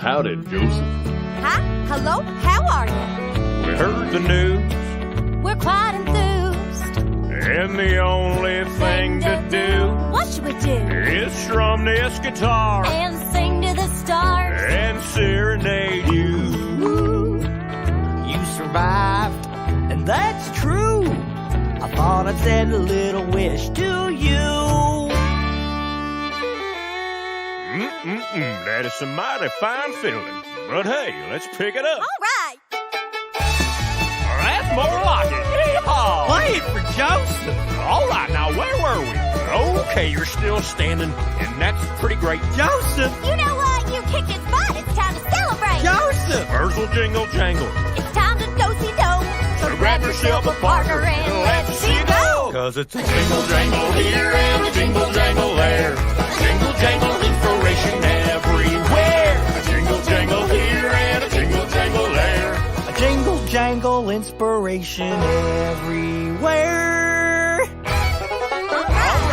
Howdy, Joseph. Hi, hello, how are you? We heard the news, We're quite enthused. and the only thing to do What should we do? is strum this guitar And sing to the stars. and serenade you. You survived, and that's true. I thought I'd send a little wish to you. That is a mighty fine feeling. But hey, let's pick it up. All right. That's more like it. Yeehaw! Play it for Joseph. All right, now where were we? Okay, you're still standing, and that's pretty great. Joseph! You know what? You kicked its butt. It's time to celebrate. Joseph! Wurzel jingle jangle. It's time to do-si-do. So grab yourself a partner and let's see go. Cause it's a Jingle jangle here and a jingle jangle there. A jingle jangle inspiration everywhere. A jingle jangle here and a jingle jangle there. a jingle jangle inspiration everywhere. All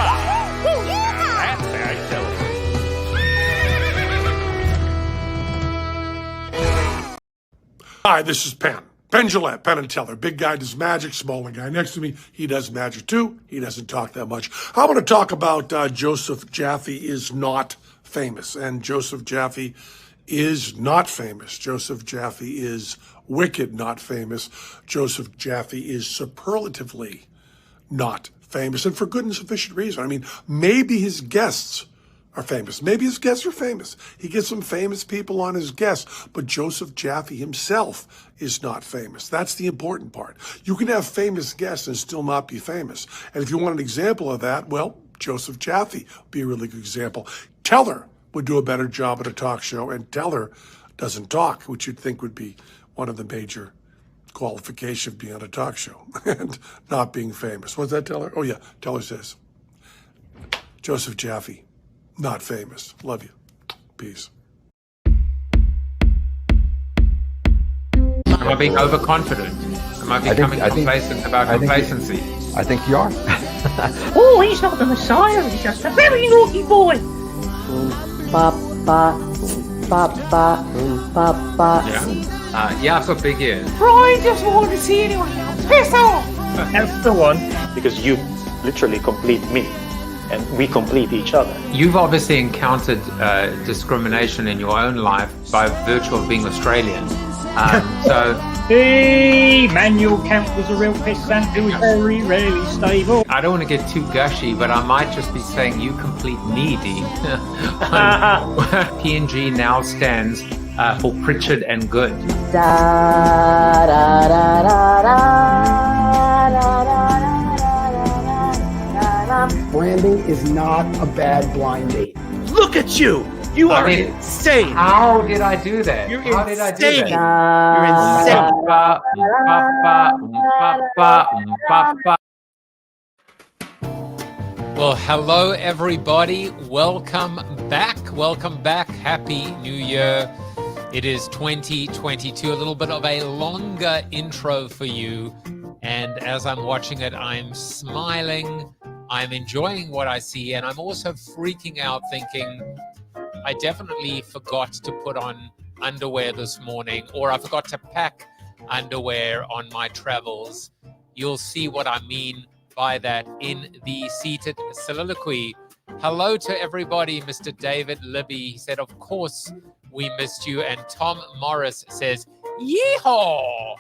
right. That's how you tell it. Hi, this is Penn. Penn Jillette, Penn and Teller. Big guy does magic, smaller guy next to me. He does magic too. He doesn't talk that much. I want to talk about Joseph Jaffe is not famous. And Joseph Jaffe is not famous. Joseph Jaffe is wicked not famous. Joseph Jaffe is superlatively not famous. And for good and sufficient reason. I mean, maybe his guests are famous. Maybe his guests are famous. He gets some famous people on his guests, but Joseph Jaffe himself is not famous. That's the important part. You can have famous guests and still not be famous. And if you want an example of that, well, Joseph Jaffe would be a really good example. Teller would do a better job at a talk show, and Teller doesn't talk, which you'd think would be one of the major qualifications of being on a talk show and not being famous. What's that, Teller? Oh, yeah, Teller says, Joseph Jaffe, not famous. Love you. Peace. Am I being overconfident? Am I becoming complacent about complacency? I think you are. Oh, he's not the Messiah, he's just a very naughty boy. Yeah, I've got big ears. Brian doesn't want to see anyone else. Piss off! That's the one, because you literally complete me, and we complete each other. You've obviously encountered discrimination in your own life by virtue of being Australian. So Hey, Manuel Camp was a real pissant who was very rarely stable. I don't want to get too gushy, but I might just be saying you complete me, D. PNG now stands for Pritchard and Good. Branding is not a bad blind date. Look at you! You are insane! How did I do that? You're How did I do insane! that? You're insane! Well, hello everybody. Welcome back. Welcome back. Happy New Year. It is 2022. A little bit of a longer intro for you. And as I'm watching it, I'm smiling. I'm enjoying what I see. And I'm also freaking out thinking, I definitely forgot to put on underwear this morning, or I forgot to pack underwear on my travels. You'll see what I mean by that in the seated soliloquy. Hello to everybody. Mr. David Libby, he said, of course we missed you. And Tom Morris says, yeehaw!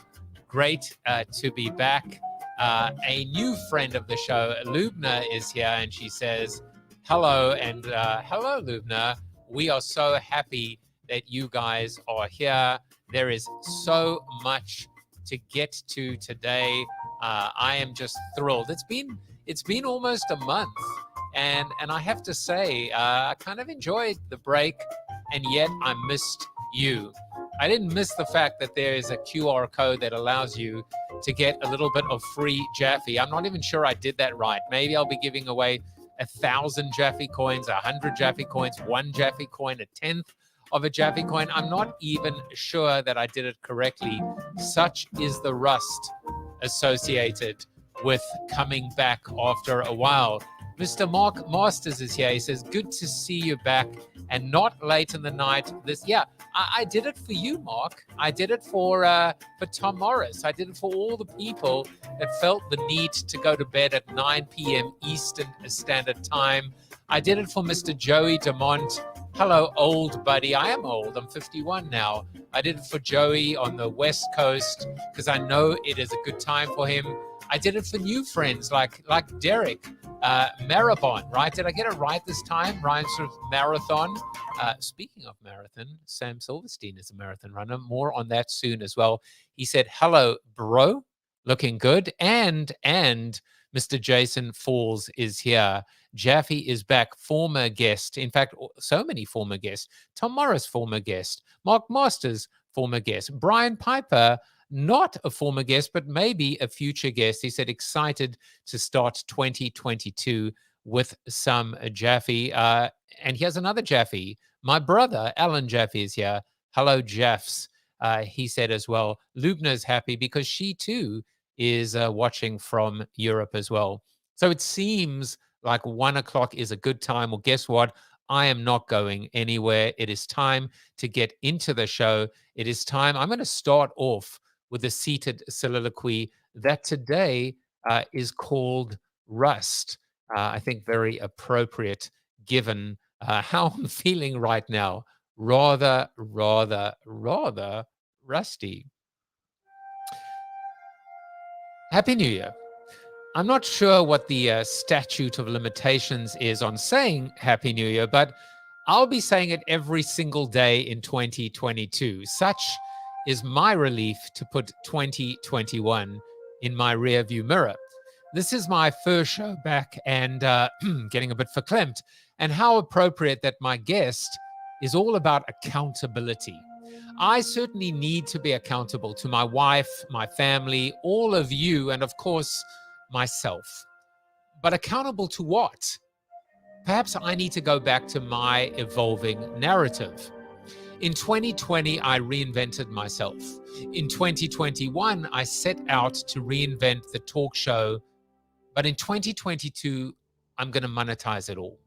Great to be back. A new friend of the show, Lubna, is here, and she says, hello. And hello, Lubna. We are so happy that you guys are here. There is so much to get to today. I am just thrilled. It's been almost a month, and I have to say, I kind of enjoyed the break, and yet I missed you. I didn't miss the fact that there is a QR code that allows you to get a little bit of free Jaffe. I'm not even sure I did that right. Maybe I'll be giving away 1,000 Jaffe coins, 100 Jaffe coins, 1 Jaffe coin, 1/10 of a Jaffe coin. I'm not even sure that I did it correctly. Such is the rust associated with coming back after a while. Mr. Mark Masters is here. He says, good to see you back and not late in the night. I did it for you, Mark. I did it for Tom Morris. I did it for all the people that felt the need to go to bed at 9 p.m. Eastern Standard Time. I did it for Mr. Joey DeMont. Hello, old buddy. I am old. I'm 51 now. I did it for Joey on the West Coast because I know it is a good time for him. I did it for new friends like Derek. Marathon, right? Did I get it right this time? Rhymes with marathon. Speaking of marathon, Sam Silverstein is a marathon runner. More on that soon as well. He said, hello, bro. Looking good. And Mr. Jason Falls is here. Jaffe is back, former guest. In fact, so many former guests. Tom Morris, former guest. Mark Masters, former guest. Brian Piper, not a former guest, but maybe a future guest. He said, excited to start 2022 with some Jaffe. And here's another Jaffe. My brother, Alan Jaffe, is here. Hello, Jaffs. He said as well. Lubna's happy because she too is watching from Europe as well. So it seems like 1 o'clock is a good time. Well, guess what? I am not going anywhere. It is time to get into the show. It is time. I'm going to start off with a seated soliloquy that today is called Rust. I think very appropriate given how I'm feeling right now. Rather rusty. Happy New Year. I'm not sure what the statute of limitations is on saying Happy New Year, but I'll be saying it every single day in 2022. Such is my relief to put 2021 in my rearview mirror. This is my first show back and getting a bit verklempt, and how appropriate that my guest is all about accountability. I certainly need to be accountable to my wife, my family, all of you, and of course, myself. But accountable to what? Perhaps I need to go back to my evolving narrative. In 2020, I reinvented myself. In 2021, I set out to reinvent the talk show. But in 2022, I'm going to monetize it all.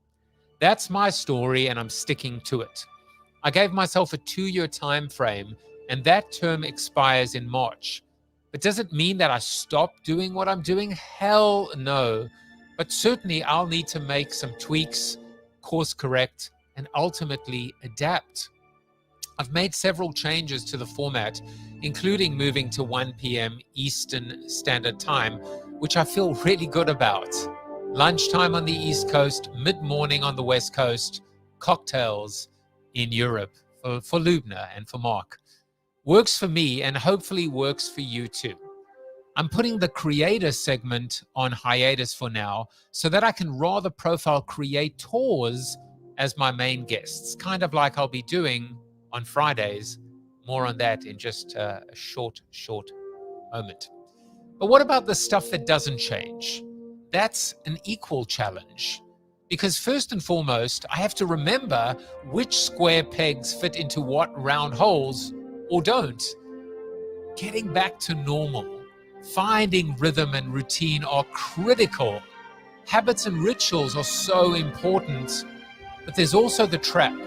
That's my story, and I'm sticking to it. I gave myself a 2-year time frame, and that term expires in March. But does it mean that I stop doing what I'm doing? Hell no. But certainly I'll need to make some tweaks, course correct, and ultimately adapt. I've made several changes to the format, including moving to 1 p.m. Eastern Standard Time, which I feel really good about. Lunchtime on the East Coast, mid-morning on the West Coast, cocktails in Europe for Lubna and for Mark. Works for me and hopefully works for you too. I'm putting the creator segment on hiatus for now so that I can rather profile creators as my main guests, kind of like I'll be doing on Fridays. More on that in just a short moment. But what about the stuff that doesn't change? That's an equal challenge. Because first and foremost, I have to remember which square pegs fit into what round holes or don't. Getting back to normal, finding rhythm and routine are critical. Habits and rituals are so important, but there's also the trap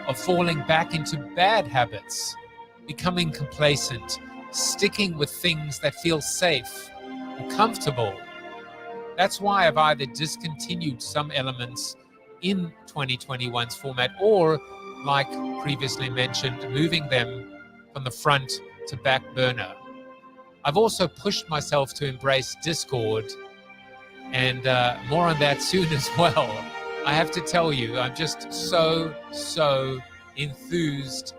of falling back into bad habits, becoming complacent, sticking with things that feel safe or comfortable. That's why I've either discontinued some elements in 2021's format or, like previously mentioned, moving them from the front to back burner. I've also pushed myself to embrace Discord, and more on that soon as well. I have to tell you, I'm just so enthused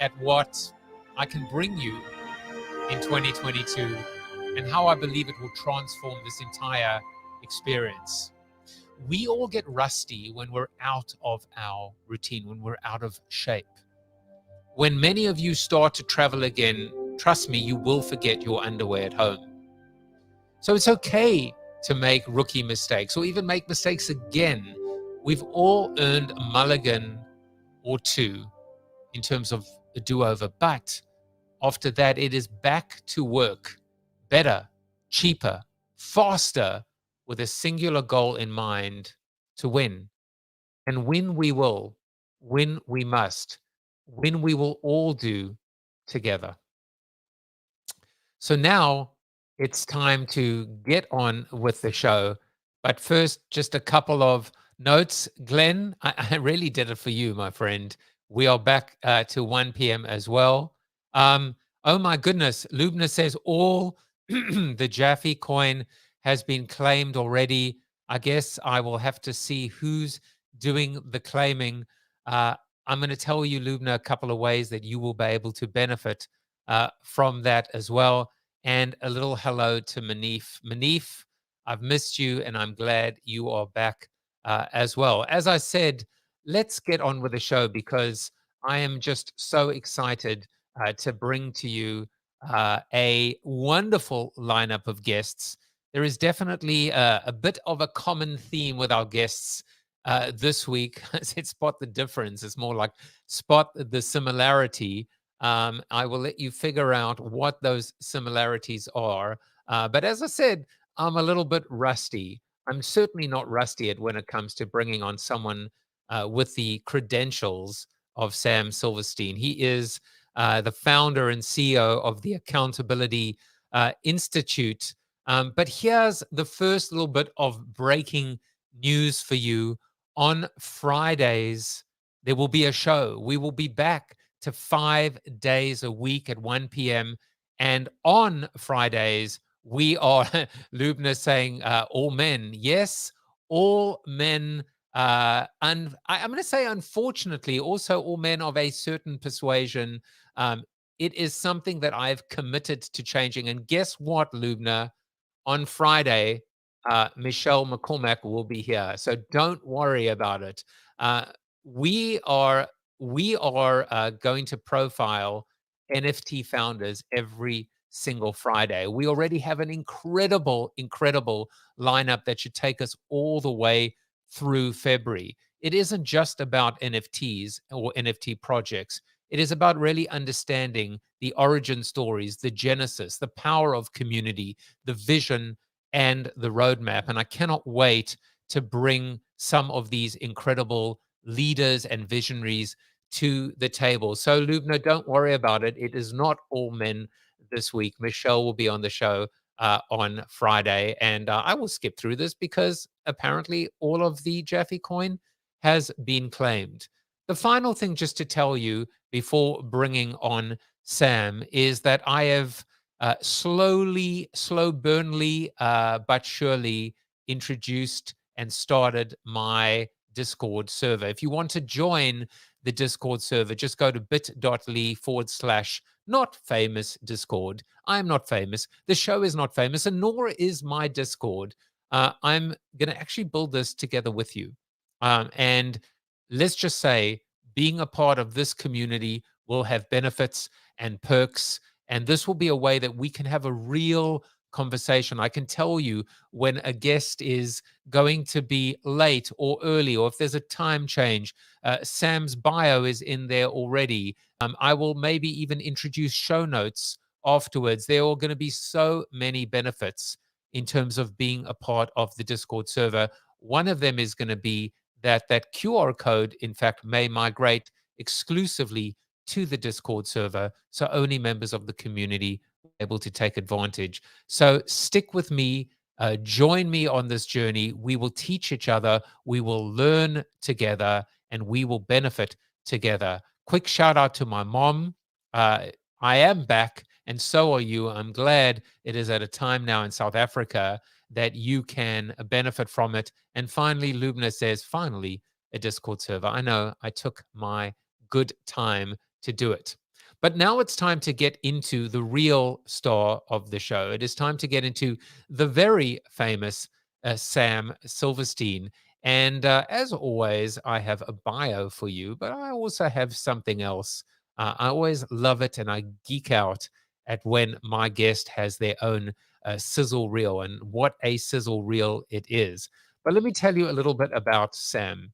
at what I can bring you in 2022 and how I believe it will transform this entire experience. We all get rusty when we're out of our routine, when we're out of shape. When many of you start to travel again, trust me, you will forget your underwear at home. So it's okay to make rookie mistakes or even make mistakes again. We've all earned a mulligan or two in terms of a do-over, but after that, it is back to work, better, cheaper, faster, with a singular goal in mind, to win. And win we will, win we must, win we will all do together. So now it's time to get on with the show. But first, just a couple of notes. Glenn, I really did it for you, my friend. We are back to 1 p.m. as well. Oh my goodness, Lubna says all the Jaffe coin has been claimed already. I guess I will have to see who's doing the claiming. I'm going to tell you, Lubna, a couple of ways that you will be able to benefit from that as well. And a little hello to Manif. Manif, I've missed you, and I'm glad you are back as well. As I said, let's get on with the show because I am just so excited to bring to you a wonderful lineup of guests. There is definitely a bit of a common theme with our guests this week. I said spot the difference. It's more like spot the similarity. I will let you figure out what those similarities are. But as I said, I'm a little bit rusty. I'm certainly not rusty at when it comes to bringing on someone with the credentials of Sam Silverstein. He is the founder and CEO of the Accountability Institute. But here's the first little bit of breaking news for you. On Fridays, there will be a show. We will be back to 5 days a week at 1 p.m. And on Fridays, we are, Lubna saying, all men. Yes, all men. And I'm going to say, unfortunately, also all men of a certain persuasion. It is something that I've committed to changing. And guess what, Lubna? On Friday, Michelle McCormack will be here. So don't worry about it. We are going to profile NFT founders every single Friday. We already have an incredible lineup that should take us all the way through February. It isn't just about NFTs or NFT projects. It is about really understanding the origin stories, the genesis, the power of community, the vision, and the roadmap. And I cannot wait to bring some of these incredible leaders and visionaries to the table. So, Lubna, don't worry about it. It is not all men this week. Michelle will be on the show on Friday. And I will skip through this because apparently all of the Jaffe coin has been claimed. The final thing just to tell you before bringing on Sam is that I have slow burnly, but surely introduced and started my Discord server. If you want to join the Discord server, just go to bit.ly/not famous Discord. I'm not famous. The show is not famous, and nor is my Discord. I'm going to actually build this together with you. And let's just say being a part of this community will have benefits and perks. And this will be a way that we can have a real conversation. I can tell you when a guest is going to be late or early, or if there's a time change. Sam's bio is in there already. I will maybe even introduce show notes afterwards. There are going to be so many benefits in terms of being a part of the Discord server. One of them is going to be that QR code, in fact, may migrate exclusively to the Discord server, so only members of the community are able to take advantage. So stick with me, join me on this journey. We will teach each other, we will learn together, and we will benefit together. Quick shout out to my mom. I am back, and so are you. I'm glad it is at a time now in South Africa that you can benefit from it. And finally, Lubna says, finally, a Discord server. I know I took my good time to do it. But now it's time to get into the real star of the show. It is time to get into the very famous Sam Silverstein. And as always, I have a bio for you, but I also have something else. I always love it, and I geek out at when my guest has their own sizzle reel, and what a sizzle reel it is. But let me tell you a little bit about Sam.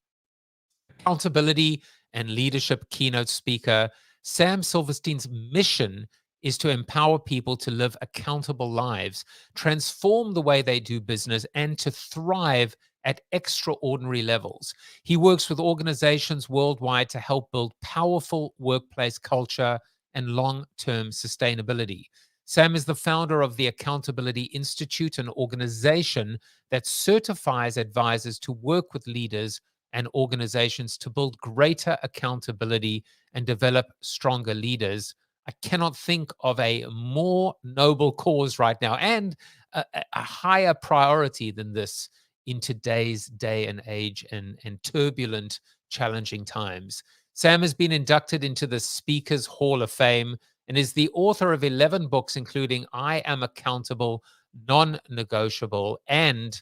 Accountability and leadership keynote speaker, Sam Silverstein's mission is to empower people to live accountable lives, transform the way they do business, and to thrive at extraordinary levels. He works with organizations worldwide to help build powerful workplace culture and long-term sustainability. Sam is the founder of the Accountability Institute, an organization that certifies advisors to work with leaders and organizations to build greater accountability and develop stronger leaders. I cannot think of a more noble cause right now and a higher priority than this in today's day and age and turbulent, challenging times. Sam has been inducted into the Speakers Hall of Fame and is the author of 11 books, including I Am Accountable, Non-Negotiable, and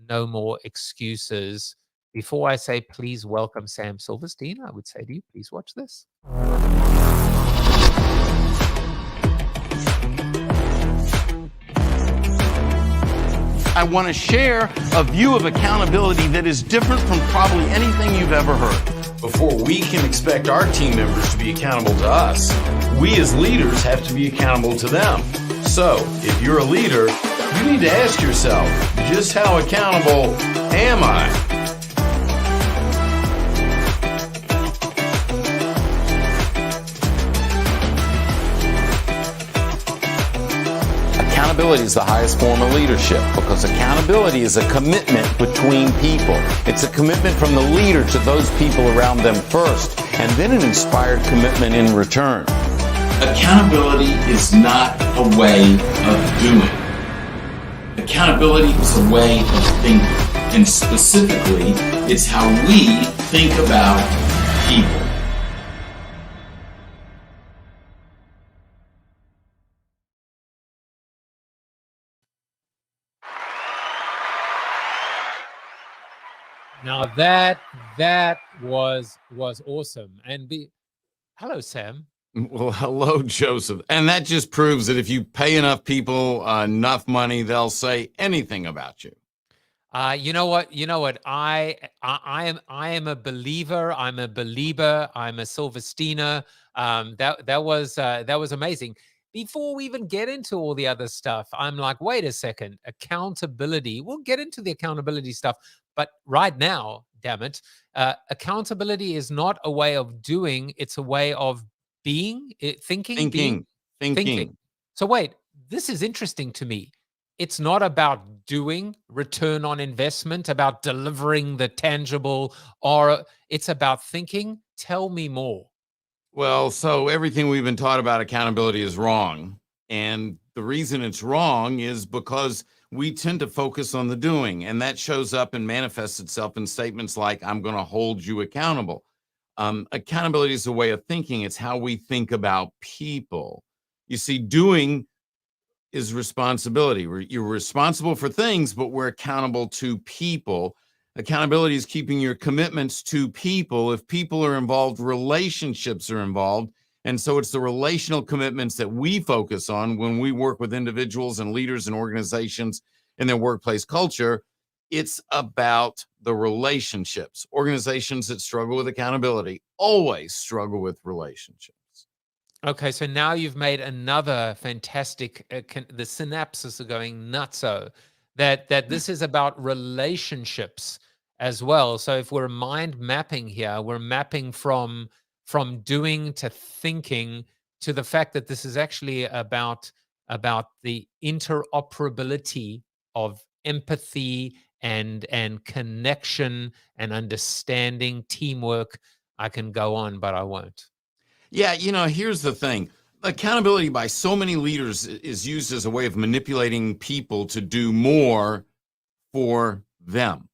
No More Excuses. Before I say please welcome Sam Silverstein, I would say to you, please watch this. I want to share a view of accountability that is different from probably anything you've ever heard. Before we can expect our team members to be accountable to us, we as leaders have to be accountable to them. So, if you're a leader, you need to ask yourself, just how accountable am I? Accountability is the highest form of leadership because accountability is a commitment between people. It's a commitment from the leader to those people around them first, and then an inspired commitment in return. Accountability is not a way of doing. Accountability is a way of thinking, and specifically, it's how we think about people. Now that was awesome. And hello, Sam. Well, hello, Joseph. And that just proves that if you pay enough people enough money, they'll say anything about you. You know what? I am a believer. I'm a believer. I'm a Silversteiner. That was amazing. Before we even get into all the other stuff, I'm like, wait a second, accountability. We'll get into the accountability stuff, but right now, damn it, accountability is not a way of doing; it's a way of being, thinking. So wait, this is interesting to me. It's not about doing, return on investment, about delivering the tangible, or it's about thinking. Tell me more. Well, so everything we've been taught about accountability is wrong. And the reason it's wrong is because we tend to focus on the doing. And that shows up and manifests itself in statements like, I'm going to hold you accountable. Accountability is a way of thinking. It's how we think about people. You see, doing is responsibility. You're responsible for things, but we're accountable to people. Accountability is keeping your commitments to people. If people are involved, relationships are involved. And so it's the relational commitments that we focus on when we work with individuals and leaders and organizations in their workplace culture. It's about the relationships. Organizations that struggle with accountability always struggle with relationships. Okay, so now you've made another fantastic, the synapses are going nutso, that this is about relationships as well. So if we're mind mapping here, we're mapping from doing to thinking to the fact that this is actually about the interoperability of empathy and connection and understanding, teamwork. I can go on, but I won't. Yeah, here's the thing. Accountability by so many leaders is used as a way of manipulating people to do more for them.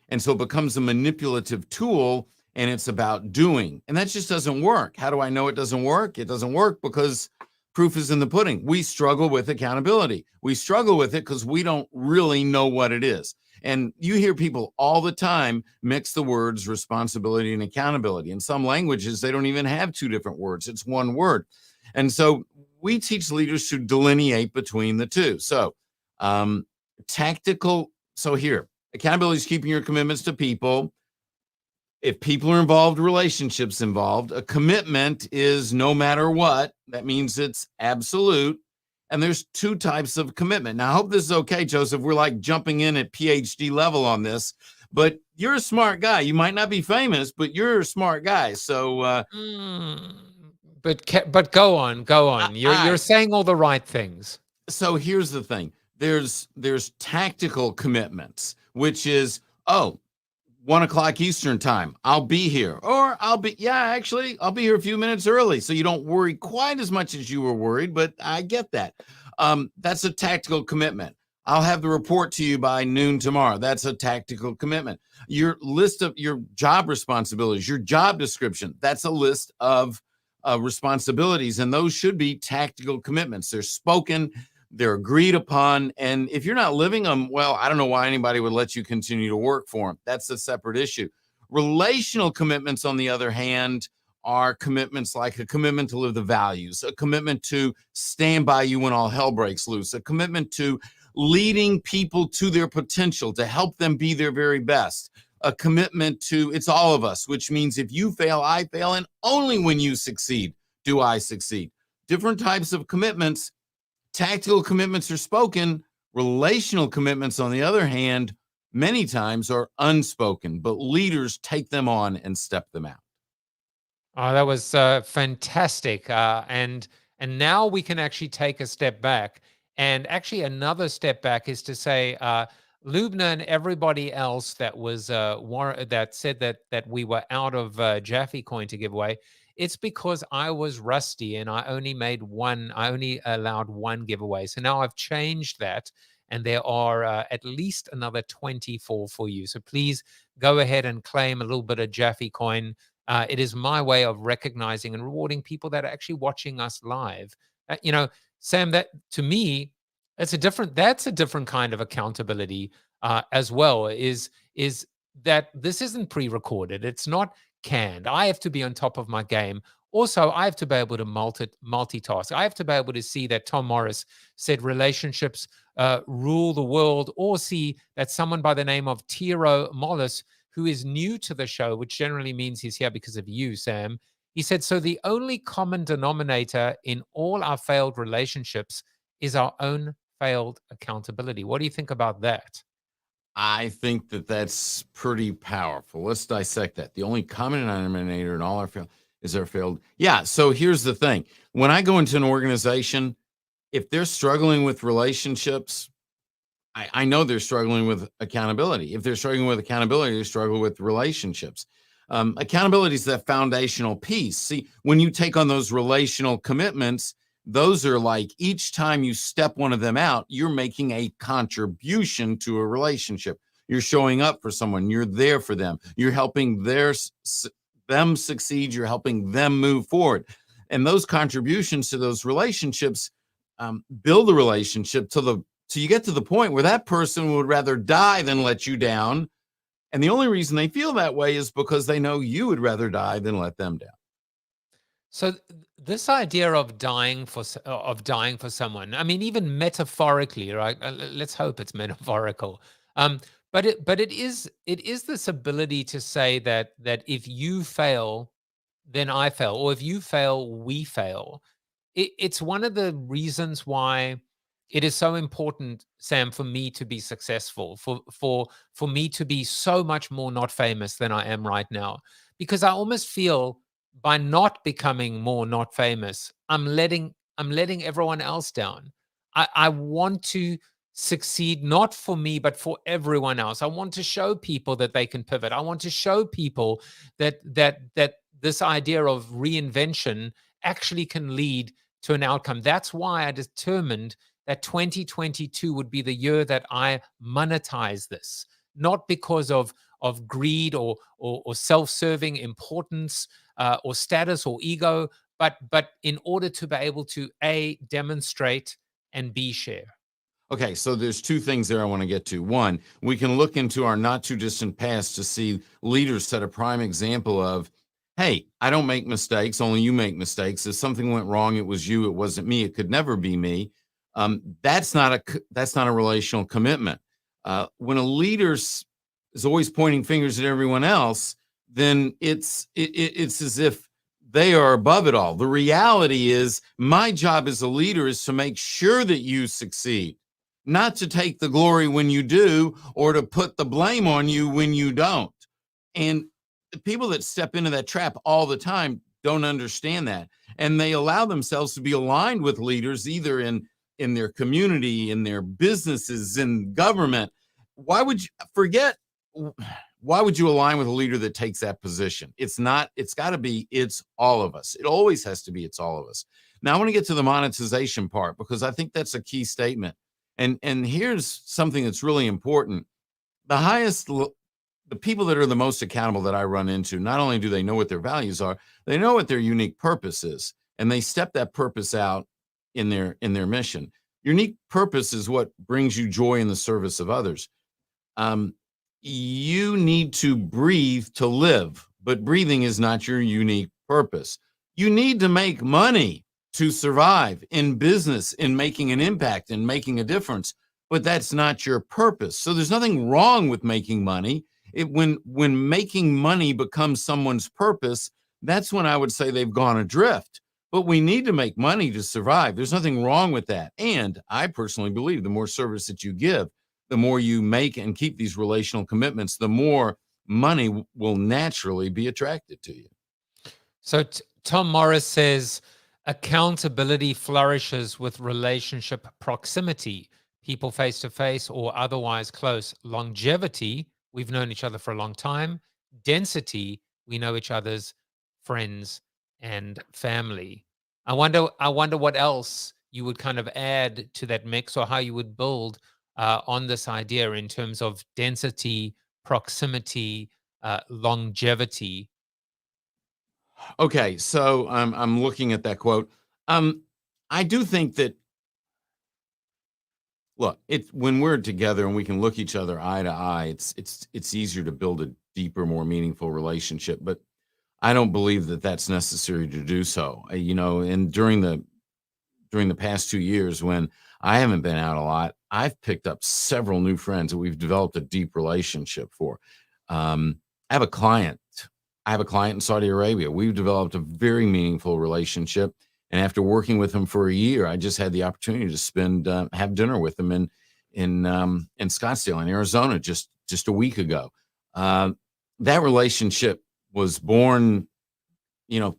And so it becomes a manipulative tool, and it's about doing. And that just doesn't work. How do I know it doesn't work? It doesn't work because proof is in the pudding. We struggle with accountability. We struggle with it because we don't really know what it is. And you hear people all the time mix the words responsibility and accountability. In some languages, they don't even have two different words. It's one word. And so we teach leaders to delineate between the two. So here, accountability is keeping your commitments to people. If people are involved, relationships involved. A commitment is no matter what. That means it's absolute. And there's two types of commitment. Now, I hope this is okay, Joseph. We're like jumping in at PhD level on this, but you're a smart guy. You might not be famous, but you're a smart guy. So, But go on. You're saying all the right things. So here's the thing. There's tactical commitments, which is, 1 o'clock Eastern time, I'll be here. Or I'll be here a few minutes early. So you don't worry quite as much as you were worried, but I get that. That's a tactical commitment. I'll have the report to you by noon tomorrow. That's a tactical commitment. Your list of your job responsibilities, your job description, that's a list of responsibilities. And those should be tactical commitments. They're spoken, they're agreed upon. And if you're not living them, well, I don't know why anybody would let you continue to work for them. That's a separate issue. Relational commitments, on the other hand, are commitments like a commitment to live the values, a commitment to stand by you when all hell breaks loose, a commitment to leading people to their potential, to help them be their very best, a commitment to it's all of us, which means if you fail, I fail, and only when you succeed do I succeed. Different types of commitments. Tactical commitments are spoken. Relational commitments, on the other hand, many times are unspoken, but leaders take them on and step them out. Oh, that was fantastic. And now we can actually take a step back. And actually, another step back is to say, Lubna and everybody else that was that said that we were out of Jaffe coin to give away. It's because I was rusty and I only allowed one giveaway. So now I've changed that, and there are at least another 24 for you. So please go ahead and claim a little bit of Jaffe coin. It is my way of recognizing and rewarding people that are actually watching us live. Sam, that to me, that's a different kind of accountability as well. Is that this isn't pre-recorded? It's not canned. I have to be on top of my game. Also, I have to be able to multitask. I have to be able to see that Tom Morris said relationships rule the world, or see that someone by the name of Tiro Mollis, who is new to the show, which generally means he's here because of you, Sam. He said, so the only common denominator in all our failed relationships is our own failed accountability. What do you think about that? I think that's pretty powerful. Let's dissect that. The only common denominator in all our failed is our failed. Yeah. So here's the thing. When I go into an organization, if they're struggling with relationships, I know they're struggling with accountability. If they're struggling with accountability, they struggle with relationships. Accountability is that foundational piece. See, when you take on those relational commitments, those are like each time you step one of them out, you're making a contribution to a relationship. You're showing up for someone. You're there for them. You're helping them succeed. You're helping them move forward. And those contributions to those relationships build the relationship till you get to the point where that person would rather die than let you down. And the only reason they feel that way is because they know you would rather die than let them down. So this idea of dying for someone, I mean, even metaphorically, right? Let's hope it's metaphorical. But it is this ability to say that if you fail, then I fail, or if you fail, we fail. It's one of the reasons why it is so important, Sam, for me to be successful, for me to be so much more not famous than I am right now, because I almost feel by not becoming more not famous, I'm letting everyone else down. I want to succeed, not for me, but for everyone else. I want to show people that they can pivot. I want to show people that this idea of reinvention actually can lead to an outcome. That's why I determined that 2022 would be the year that I monetize this, not because of greed or self-serving importance or status or ego, but in order to be able to A, demonstrate, and B, share. Okay, so there's two things there I want to get to. One, we can look into our not too distant past to see leaders set a prime example of, hey, I don't make mistakes, only you make mistakes. If something went wrong, it was you, it wasn't me, it could never be me. That's not a relational commitment. When a leader is always pointing fingers at everyone else, then it's as if they are above it all. The reality is my job as a leader is to make sure that you succeed. not to take the glory when you do or to put the blame on you when you don't. And the people that step into that trap all the time don't understand that. And they allow themselves to be aligned with leaders either in their community, in their businesses, in government. Why would you forget? Why would you align with a leader that takes that position? It's not, it's got to be, it's all of us. It always has to be, it's all of us. Now I want to get to the monetization part because I think that's a key statement. And here's something that's really important. The people that are the most accountable that I run into, not only do they know what their values are, they know what their unique purpose is, and they step that purpose out in their mission. Unique purpose is what brings you joy in the service of others. You need to breathe to live, but breathing is not your unique purpose. You need to make money to survive in business, in making an impact, in making a difference, but that's not your purpose. So there's nothing wrong with making money. When making money becomes someone's purpose, that's when I would say they've gone adrift. But we need to make money to survive. There's nothing wrong with that. And I personally believe the more service that you give, the more you make and keep these relational commitments, the more money will naturally be attracted to you. So Tom Morris says, accountability flourishes with relationship proximity, people face to face or otherwise close. Longevity, we've known each other for a long time. Density, we know each other's friends and family. I wonder what else you would kind of add to that mix, or how you would build on this idea in terms of density, proximity, longevity. Okay, so I'm looking at that quote. I do think that, look, when we're together and we can look each other eye to eye, it's easier to build a deeper, more meaningful relationship. But I don't believe that that's necessary to do so. And during the past 2 years, when I haven't been out a lot, I've picked up several new friends that we've developed a deep relationship for. I have a client in Saudi Arabia. We've developed a very meaningful relationship. And after working with him for a year, I just had the opportunity to have dinner with him in Scottsdale, in Arizona, just a week ago. That relationship was born,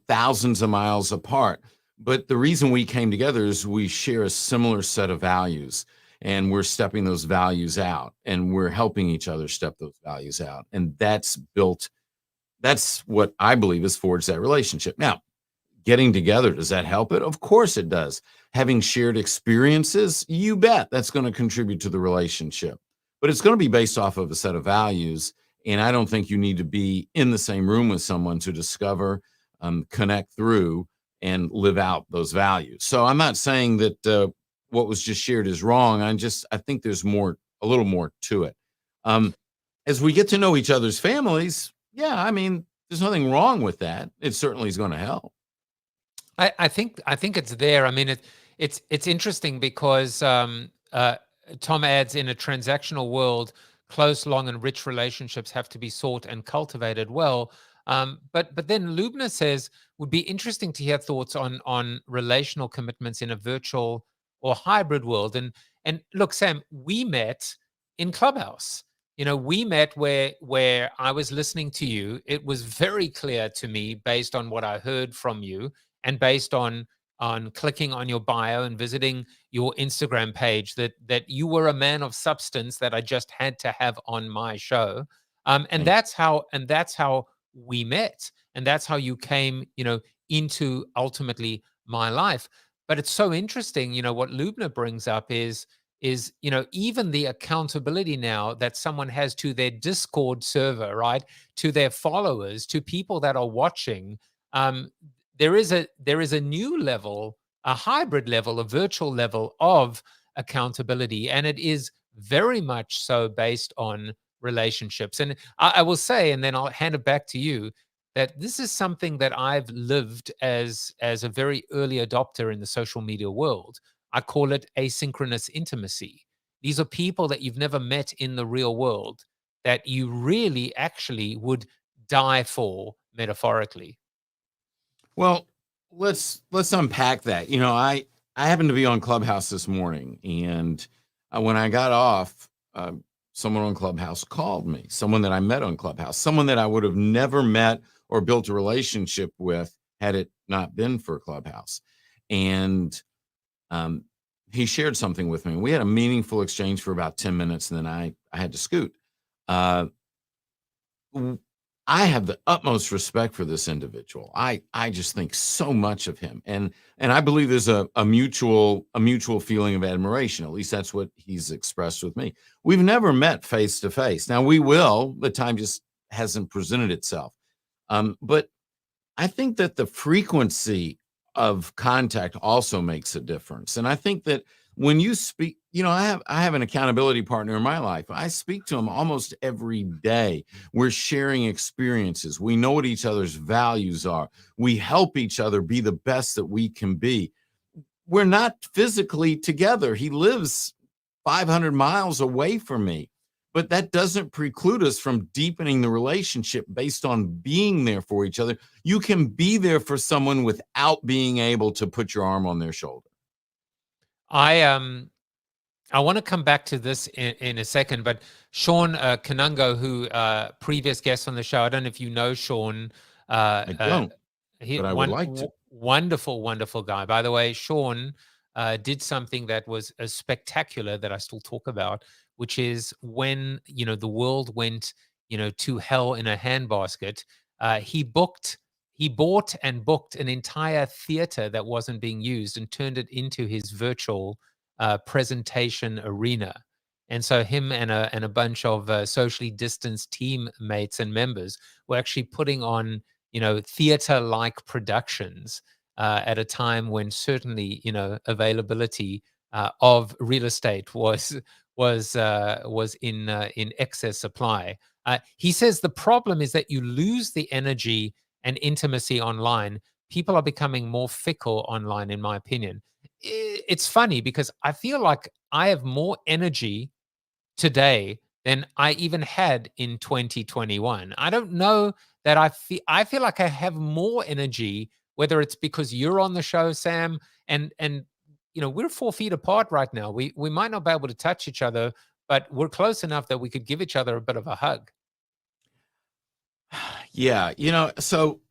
thousands of miles apart. But the reason we came together is we share a similar set of values, and we're stepping those values out, and we're helping each other step those values out. And that's what I believe has forged that relationship. Now, getting together, does that help it? Of course it does. Having shared experiences, you bet that's going to contribute to the relationship. But it's going to be based off of a set of values. And I don't think you need to be in the same room with someone to discover, connect through, and live out those values. So I'm not saying that what was just shared is wrong. I think there's a little more to it. As we get to know each other's families, yeah, there's nothing wrong with that. It certainly is going to help. I think it's there. It's interesting because Tom adds, in a transactional world, close, long, and rich relationships have to be sought and cultivated well. But then Lubna says, would be interesting to hear thoughts on relational commitments in a virtual or hybrid world. And look, Sam, we met in Clubhouse. We met where I was listening to you. It was very clear to me, based on what I heard from you, and based on clicking on your bio and visiting your Instagram page, that you were a man of substance that I just had to have on my show. And that's how we met, and that's how you came, into ultimately my life. But it's so interesting, what Lubna brings up is even the accountability now that someone has to their Discord server, right, to their followers, to people that are watching. There is a new level, a hybrid level, a virtual level of accountability, and it is very much so based on relationships. And I will say, and then I'll hand it back to you, that this is something that I've lived as a very early adopter in the social media world. I call it asynchronous intimacy. These are people that you've never met in the real world that you really actually would die for, metaphorically. Well, let's unpack that. I happened to be on Clubhouse this morning, and when I got off, someone on Clubhouse called me, someone that I met on Clubhouse, someone that I would have never met or built a relationship with had it not been for Clubhouse. And he shared something with me. We had a meaningful exchange for about 10 minutes, and then I had to scoot. I have the utmost respect for this individual. I just think so much of him, and I believe there's a mutual feeling of admiration. At least that's what he's expressed with me. We've never met face to face. Now we will. The time just hasn't presented itself. But I think that the frequency of contact also makes a difference, and I think that when you speak, I have an accountability partner in my life. I speak to him almost every day. We're sharing experiences. We know what each other's values are. We help each other be the best that we can be. We're not physically together. He lives 500 miles away from me, but that doesn't preclude us from deepening the relationship based on being there for each other. You can be there for someone without being able to put your arm on their shoulder. I want to come back to this in a second, but Sean Kanungo, who previous guest on the show, I don't know if you know Sean. I don't, but I would like to. Wonderful, wonderful guy. By the way, Sean did something that was spectacular that I still talk about, which is when the world went to hell in a handbasket. He bought and booked an entire theater that wasn't being used and turned it into his virtual presentation arena. And so him and a bunch of socially distanced teammates and members were actually putting on, theater-like productions at a time when certainly, availability of real estate was in excess supply. He says the problem is that you lose the energy and intimacy online. People are becoming more fickle online, in my opinion. It's funny because I feel like I have more energy today than I even had in 2021. I don't know that I feel like I have more energy, whether it's because you're on the show, Sam, and we're 4 feet apart right now. We might not be able to touch each other, but we're close enough that we could give each other a bit of a hug. Yeah, so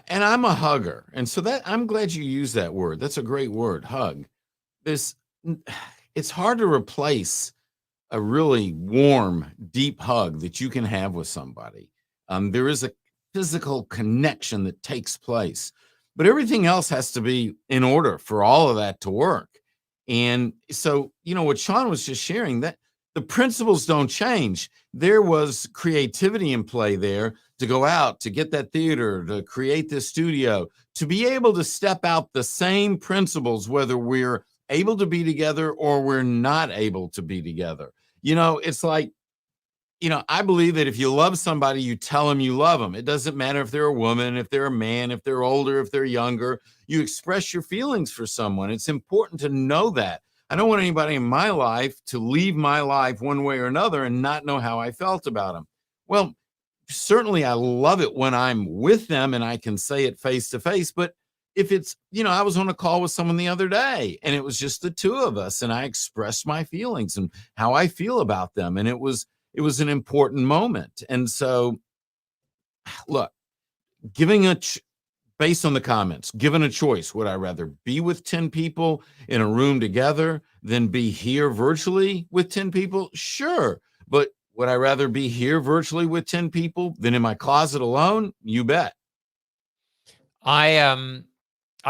and I'm a hugger. And so that I'm glad you used that word. That's a great word, hug. It's hard to replace a really warm, deep hug that you can have with somebody. There is a physical connection that takes place, but everything else has to be in order for all of that to work. And so, what Sean was just sharing, that the principles don't change. There was creativity in play there to go out, to get that theater, to create this studio, to be able to step out the same principles, whether we're able to be together or we're not able to be together. It's like, I believe that if you love somebody, you tell them you love them. It doesn't matter if they're a woman, if they're a man, if they're older, if they're younger. You express your feelings for someone. It's important to know that. I don't want anybody in my life to leave my life one way or another and not know how I felt about them. Well, certainly I love it when I'm with them and I can say it face to face. But if it's, I was on a call with someone the other day and it was just the two of us and I expressed my feelings and how I feel about them. And it was an important moment. And so, look, based on the comments, given a choice, would I rather be with 10 people in a room together than be here virtually with 10 people? Sure. But would I rather be here virtually with 10 people than in my closet alone? You bet. I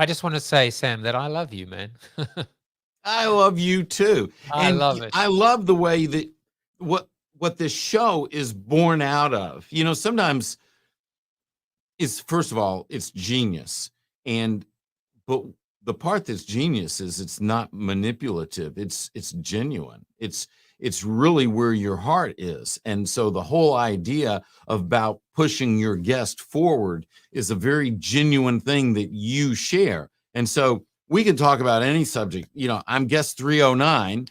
just want to say, Sam, that I love you, man. I love you too. I love it. I love the way that what this show is born out of. Sometimes first of all, it's genius. But the part that's genius is it's not manipulative. It's genuine. It's really where your heart is. And so the whole idea about pushing your guest forward is a very genuine thing that you share. And so we can talk about any subject. I'm guest 309.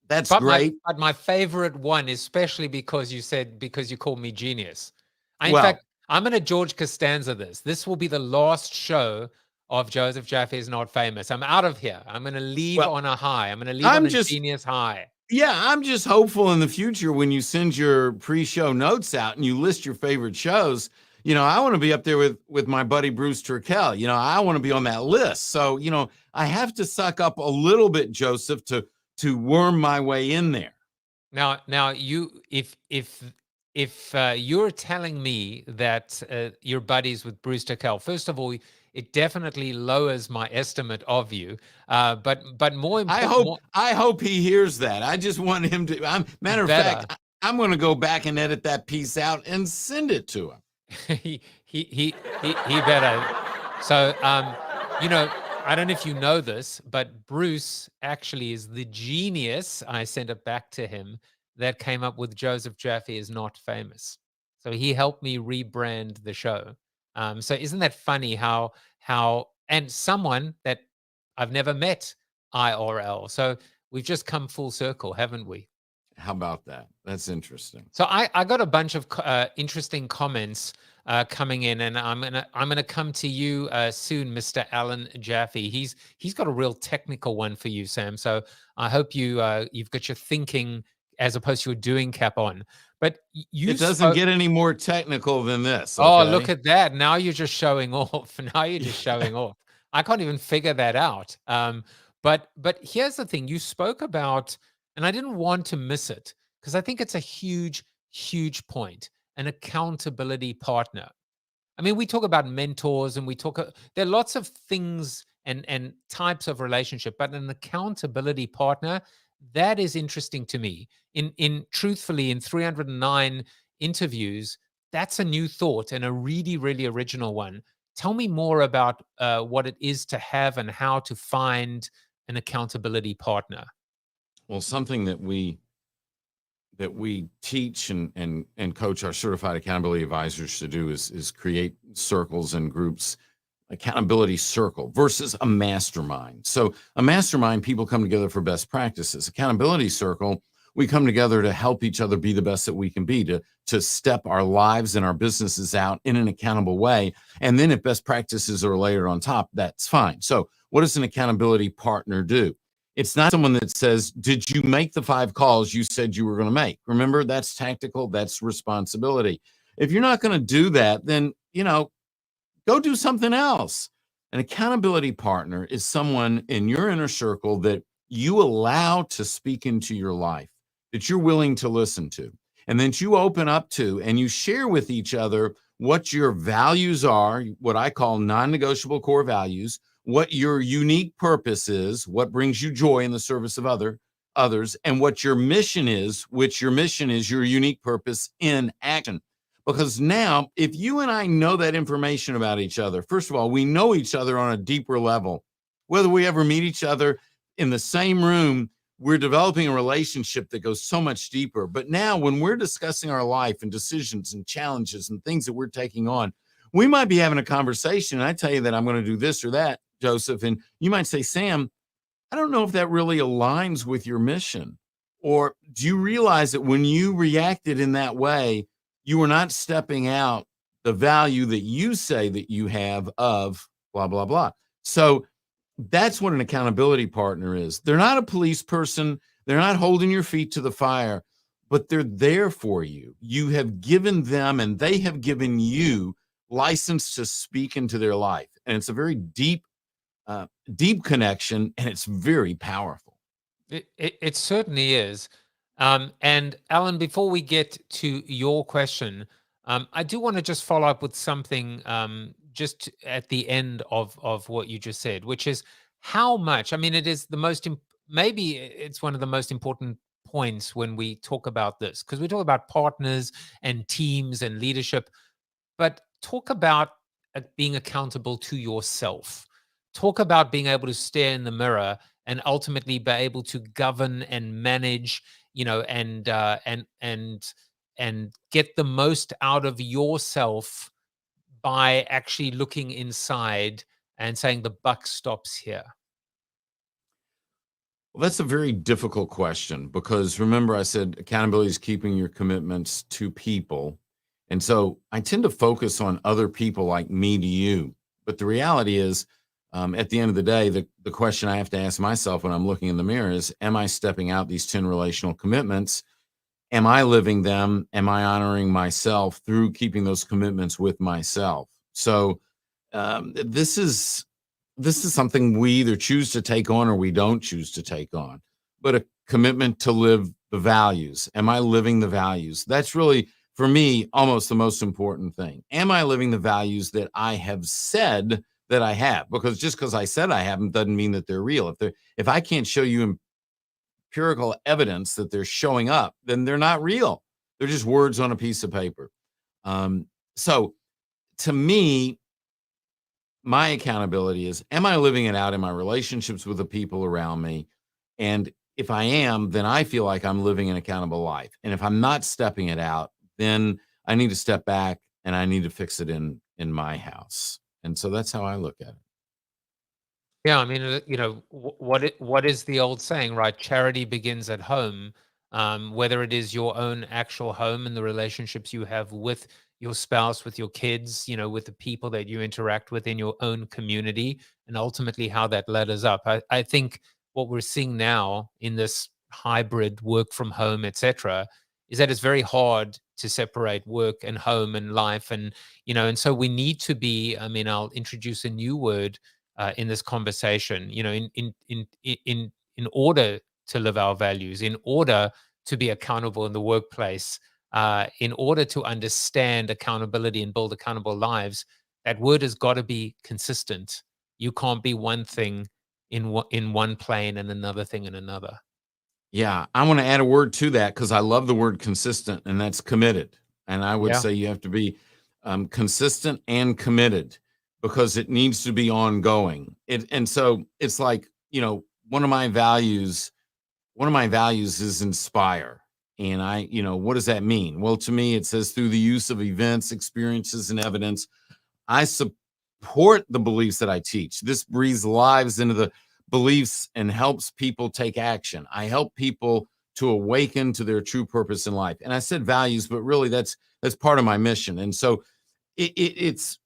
That's great. But my favorite one, especially because you called me genius. In fact, I'm going to George Costanza this. This will be the last show of Joseph Jaffe is Not Famous. I'm out of here. I'm going to leave Well, on a high. I'm going to leave I'm on a just genius high. Yeah, I'm just hopeful in the future when you send your pre-show notes out and you list your favorite shows. I want to be up there with my buddy Bruce Turkel. I want to be on that list. So, I have to suck up a little bit, Joseph, to worm my way in there. Now, if you're telling me that you're buddies with Bruce Turkel, first of all, it definitely lowers my estimate of you. But more important, I hope he hears that. I just want him to. Matter of fact, I'm going to go back and edit that piece out and send it to him. he better. So I don't know if you know this, but Bruce actually is the genius. I sent it back to him that came up with Joseph Jaffe is Not Famous. So he helped me rebrand the show. So isn't that funny how and someone that I've never met IRL. So we've just come full circle, haven't we? How about that? That's interesting. So I got a bunch of interesting comments coming in, and I'm gonna come to you soon, Mr. Alan Jaffe. He's got a real technical one for you, Sam. So I hope you've got your thinking as opposed to your doing cap on. But it doesn't get any more technical than this. Okay? Oh, look at that! Now you're just showing off. Now you're just showing off. I can't even figure that out. But here's the thing: you spoke about, and I didn't want to miss it because I think it's a huge point. An accountability partner. I mean, we talk about mentors, and there are lots of things and types of relationship, but an accountability partner, that is interesting to me. Truthfully, in 309 interviews, that's a new thought and a really, really original one. Tell me more about what it is to have and how to find an accountability partner. Well, something that we teach and coach our certified accountability advisors to do is create circles and groups. Accountability circle versus a mastermind. So a mastermind, people come together for best practices. Accountability circle, we come together to help each other be the best that we can be, to step our lives and our businesses out in an accountable way. And then if best practices are layered on top, that's fine. So what does an accountability partner do? It's not someone that says, did you make the 5 calls you said you were going to make? Remember, that's tactical, that's responsibility. If you're not going to do that, then, go do something else. An accountability partner is someone in your inner circle that you allow to speak into your life, that you're willing to listen to, and then you open up to and you share with each other what your values are, what I call non-negotiable core values, what your unique purpose is, what brings you joy in the service of others, and what your mission is, which your mission is your unique purpose in action. Because now, if you and I know that information about each other, first of all, we know each other on a deeper level. Whether we ever meet each other in the same room, we're developing a relationship that goes so much deeper. But now when we're discussing our life and decisions and challenges and things that we're taking on, we might be having a conversation. And I tell you that I'm going to do this or that, Joseph. And you might say, Sam, I don't know if that really aligns with your mission. Or do you realize that when you reacted in that way, you were not stepping out the value that you say that you have of blah, blah, blah. So that's what an accountability partner is. They're not a police person. They're not holding your feet to the fire, but they're there for you. You have given them and they have given you license to speak into their life. And it's a very deep connection, and it's very powerful. It certainly is. And Alan, before we get to your question, I do want to just follow up with something just at the end of what you just said, which is how much, I mean, it is the most, maybe it's one of the most important points when we talk about this, because we talk about partners and teams and leadership, but talk about being accountable to yourself. Talk about being able to stare in the mirror and ultimately be able to govern and manage, and get the most out of yourself by actually looking inside and saying the buck stops here. Well, that's a very difficult question because remember I said accountability is keeping your commitments to people. And so I tend to focus on other people like me to you. But the reality is At the end of the day, the question I have to ask myself when I'm looking in the mirror is, am I stepping out these 10 relational commitments? Am I living them? Am I honoring myself through keeping those commitments with myself? So this is something we either choose to take on or we don't choose to take on. But a commitment to live the values. Am I living the values? That's really, for me, almost the most important thing. Am I living the values that I have said that I have? Because just because I said I have them doesn't mean that they're real. If I can't show you empirical evidence that they're showing up, then they're not real. They're just words on a piece of paper. So to me, my accountability is, am I living it out in my relationships with the people around me? And if I am, then I feel like I'm living an accountable life. And if I'm not stepping it out, then I need to step back and I need to fix it in my house. And so that's how I look at it. Yeah, I mean, what is the old saying, right? Charity begins at home. Whether it is your own actual home and the relationships you have with your spouse, with your kids, with the people that you interact with in your own community, and ultimately how that ladders up. I think what we're seeing now in this hybrid work from home, etc., is that it's very hard to separate work and home and life, and so we need to be. I mean, I'll introduce a new word in this conversation. In order to live our values, in order to be accountable in the workplace, in order to understand accountability and build accountable lives, that word has got to be consistent. You can't be one thing in one plane and another thing in another. Yeah, I want to add a word to that because I love the word consistent, and that's committed. And I would say you have to be consistent and committed because it needs to be ongoing. And so it's like, one of my values is inspire. And what does that mean? Well, to me, it says through the use of events, experiences, and evidence, I support the beliefs that I teach. This breathes lives into the beliefs and helps people take action. I help people to awaken to their true purpose in life. And I said values, but really that's part of my mission. And so it's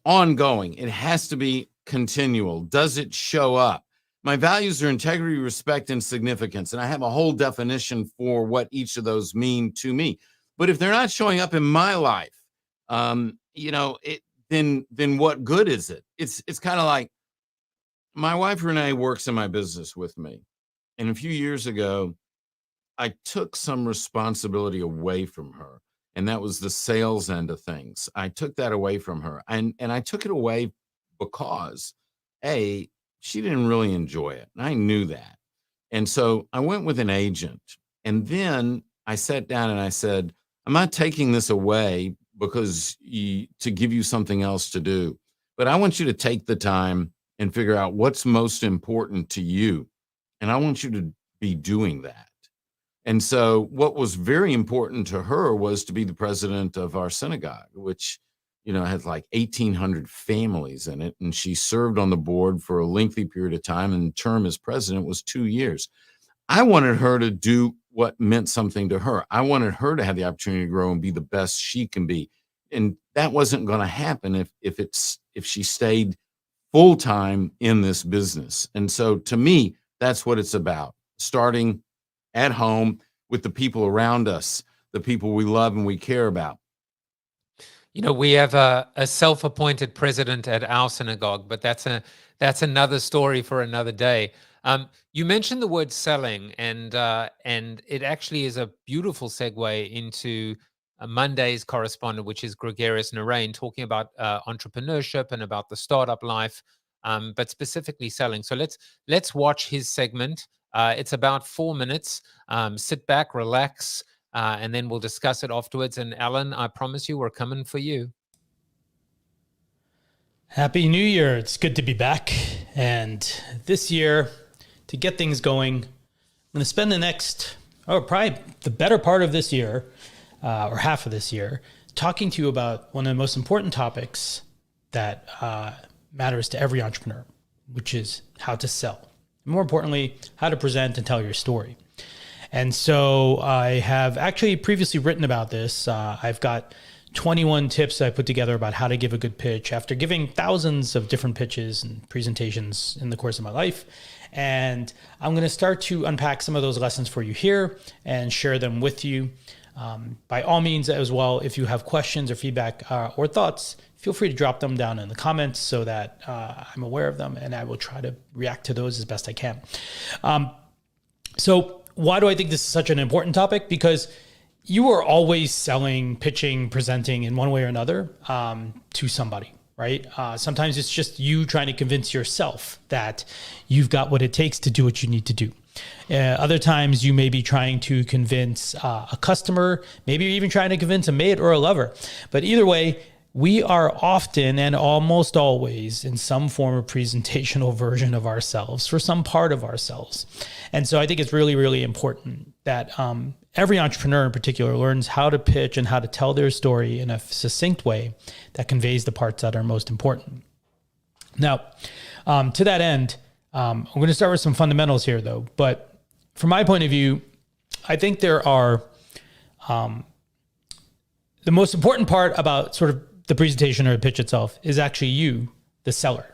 ongoing. It has to be continual. Does it show up? My values are integrity, respect, and significance. And I have a whole definition for what each of those mean to me. But if they're not showing up in my life, then what good is it? It's kind of like my wife Renee works in my business with me. And a few years ago, I took some responsibility away from her. And that was the sales end of things. I took that away from her. And I took it away because, she didn't really enjoy it. And I knew that. And so I went with an agent. And then I sat down and I said, I'm not taking this away because to give you something else to do. But I want you to take the time and figure out what's most important to you. And I want you to be doing that. And so what was very important to her was to be the president of our synagogue, which, has like 1,800 families in it. And she served on the board for a lengthy period of time, and term as president was 2 years. I wanted her to do what meant something to her. I wanted her to have the opportunity to grow and be the best she can be. And that wasn't going to happen if she stayed full-time in this business. And so to me, that's what it's about. Starting at home with the people around us, the people we love and we care about. We have a self-appointed president at our synagogue, but that's another story for another day. You mentioned the word selling, and it actually is a beautiful segue into Monday's correspondent, which is Gregarious the Great, talking about entrepreneurship and about the startup life, but specifically selling. So let's watch his segment. It's about 4 minutes. Sit back, relax, and then we'll discuss it afterwards. And Alan, I promise you, we're coming for you. Happy New Year. It's good to be back. And this year, to get things going, I'm going to spend the next, probably the better part of this year, or half of this year, talking to you about one of the most important topics that matters to every entrepreneur, which is how to sell. More importantly, how to present and tell your story. And so I have actually previously written about this. I've got 21 tips I put together about how to give a good pitch after giving thousands of different pitches and presentations in the course of my life. And I'm going to start to unpack some of those lessons for you here and share them with you. By all means as well, if you have questions or feedback or thoughts, feel free to drop them down in the comments so that I'm aware of them, and I will try to react to those as best I can. So why do I think this is such an important topic? Because you are always selling, pitching, presenting in one way or another to somebody, right? Sometimes it's just you trying to convince yourself that you've got what it takes to do what you need to do. Other times you may be trying to convince a customer, maybe you're even trying to convince a mate or a lover. But either way, we are often and almost always in some form of presentational version of ourselves for some part of ourselves. And so I think it's really, really important that every entrepreneur in particular learns how to pitch and how to tell their story in a succinct way that conveys the parts that are most important. Now, to that end, I'm going to start with some fundamentals here though. But from my point of view, I think there are the most important part about sort of the presentation or the pitch itself is actually you, the seller.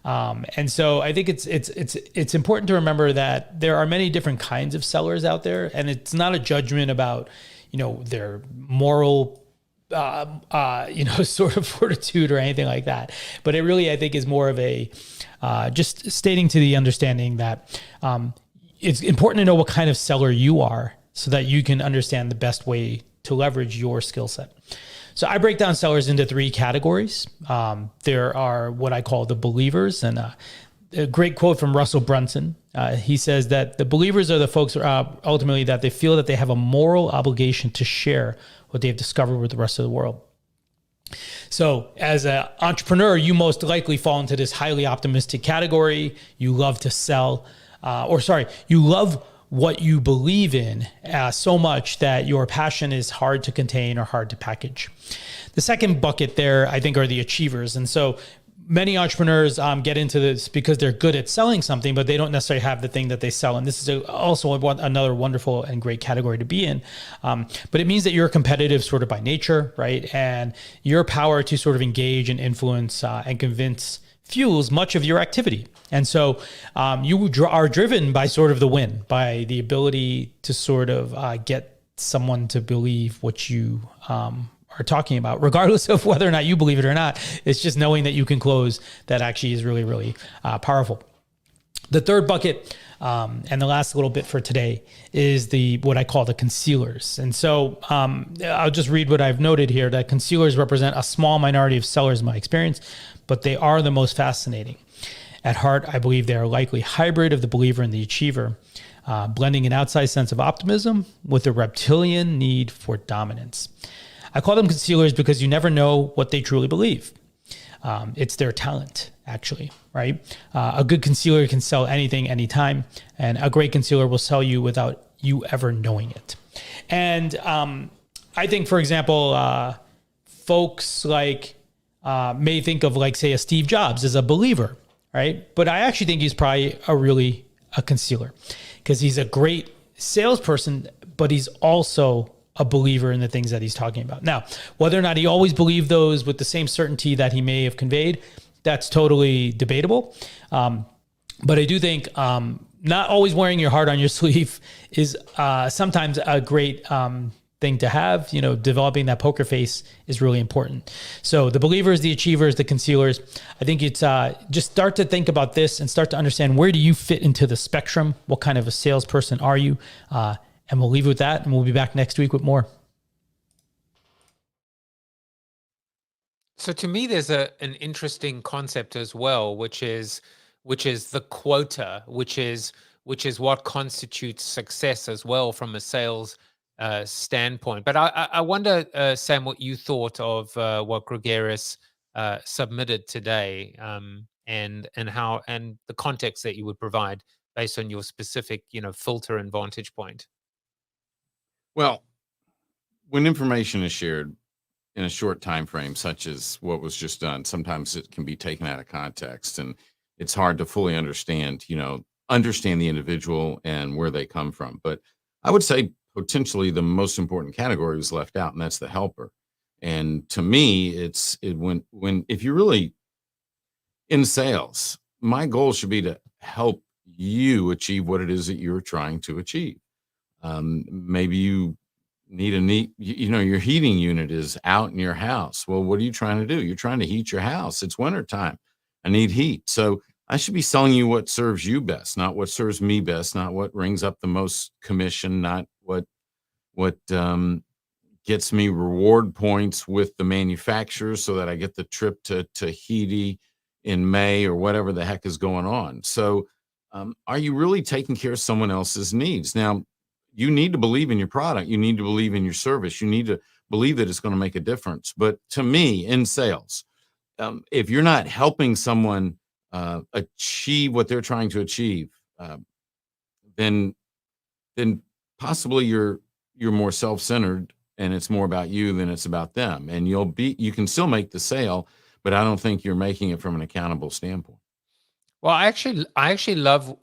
And so I think it's important to remember that there are many different kinds of sellers out there, and it's not a judgment about, their moral, sort of fortitude or anything like that. But it really, I think, is more of a just stating to the understanding that it's important to know what kind of seller you are so that you can understand the best way to leverage your skill set. So I break down sellers into three categories. There are what I call the believers, and a great quote from Russell Brunson. He says that the believers are the folks ultimately that they feel that they have a moral obligation to share what they've discovered with the rest of the world. So as an entrepreneur, you most likely fall into this highly optimistic category. You love to sell, you love what you believe in so much that your passion is hard to contain or hard to package. The second bucket there, I think, are the achievers. And so many entrepreneurs get into this because they're good at selling something, but they don't necessarily have the thing that they sell. And this is also another wonderful and great category to be in. But it means that you're competitive sort of by nature, right? And your power to sort of engage and influence and convince fuels much of your activity. And so you are driven by sort of the win, by the ability to sort of get someone to believe what you are talking about, regardless of whether or not you believe it or not. It's just knowing that you can close that actually is really, really powerful. The third bucket, and the last little bit for today, is what I call the concealers. And so I'll just read what I've noted here, that concealers represent a small minority of sellers in my experience, but they are the most fascinating. At heart, I believe they are likely hybrid of the believer and the achiever, blending an outsized sense of optimism with a reptilian need for dominance. I call them concealers because you never know what they truly believe. It's their talent, actually, right? A good concealer can sell anything, anytime, and a great concealer will sell you without you ever knowing it. And I think, for example, folks may think of say a Steve Jobs as a believer, right? But I actually think he's probably a concealer because he's a great salesperson, but he's also a believer in the things that he's talking about. Now, whether or not he always believed those with the same certainty that he may have conveyed, that's totally debatable. But I do think not always wearing your heart on your sleeve is sometimes a great thing to have. Developing that poker face is really important. So the believers, the achievers, the concealers, I think it's just start to think about this and start to understand, where do you fit into the spectrum? What kind of a salesperson are you? And we'll leave it with that, and we'll be back next week with more. So to me, there's an interesting concept as well, which is the quota, which is what constitutes success as well from a sales standpoint. But I wonder, Sam, what you thought of what Gregarious submitted today, and the context that you would provide based on your specific, filter and vantage point. Well, when information is shared in a short time frame, such as what was just done, sometimes it can be taken out of context, and it's hard to fully understand the individual and where they come from. But I would say potentially the most important category was left out, and that's the helper. And to me, when if you're really in sales, my goal should be to help you achieve what it is that you're trying to achieve. Maybe you need your heating unit is out in your house. Well, what are you trying to do? You're trying to heat your house. It's wintertime. I need heat. So I should be selling you what serves you best, not what serves me best, not what rings up the most commission, not what gets me reward points with the manufacturer so that I get the trip to Tahiti in May or whatever the heck is going on. So are you really taking care of someone else's needs? Now, you need to believe in your product. You need to believe in your service. You need to believe that it's going to make a difference. But to me, in sales, if you're not helping someone achieve what they're trying to achieve, then possibly you're more self-centered and it's more about you than it's about them. And you can still make the sale, but I don't think you're making it from an accountable standpoint. Well, I actually love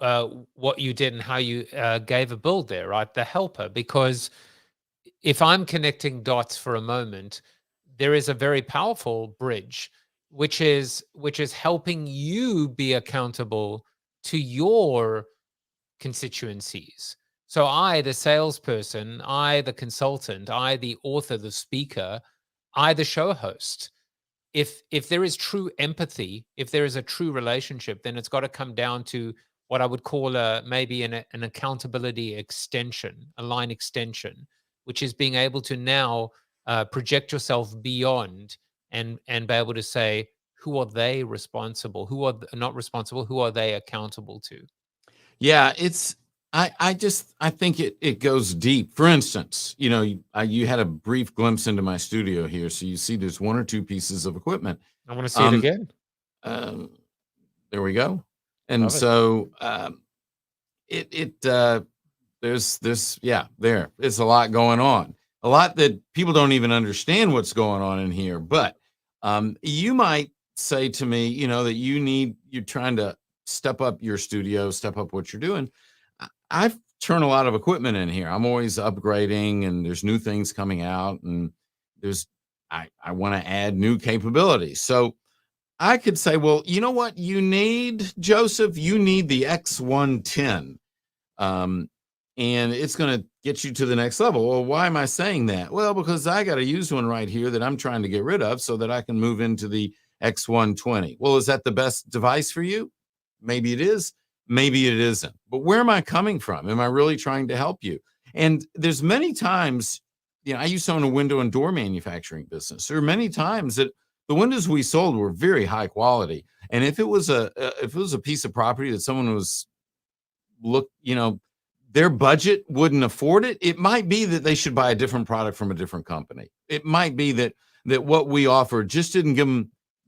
what you did and how you gave a build there, right? The helper, because if I'm connecting dots for a moment, there is a very powerful bridge, which is helping you be accountable to your constituencies. So I, the salesperson, I, the consultant, I, the author, the speaker, I, the show host. If there is true empathy, if there is a true relationship, then it's got to come down to what I would call maybe an accountability extension, a line extension, which is being able to now project yourself beyond and be able to say, who are they responsible? Who are not responsible? Who are they accountable to? Yeah, I think it goes deep. For instance, you had a brief glimpse into my studio here, so you see there's one or two pieces of equipment. I want to see it again. There we go. And Love it. so there's a lot going on, a lot that people don't even understand what's going on in here. But you might say to me, that you're trying to step up your studio, step up what you're doing. I've turned a lot of equipment in here. I'm always upgrading and there's new things coming out and I want to add new capabilities. So I could say, well, you know what you need, Joseph? You need the X110. And it's going to get you to the next level. Well, why am I saying that? Well, because I got a used one right here that I'm trying to get rid of so that I can move into the X120. Well, is that the best device for you? Maybe it is. Maybe it isn't. But where am I coming from? Am I really trying to help you? And there's many times, I used to own a window and door manufacturing business. There are many times that the windows we sold were very high quality. And if it was a piece of property that someone was their budget wouldn't afford it, it might be that they should buy a different product from a different company. It might be that what we offered just didn't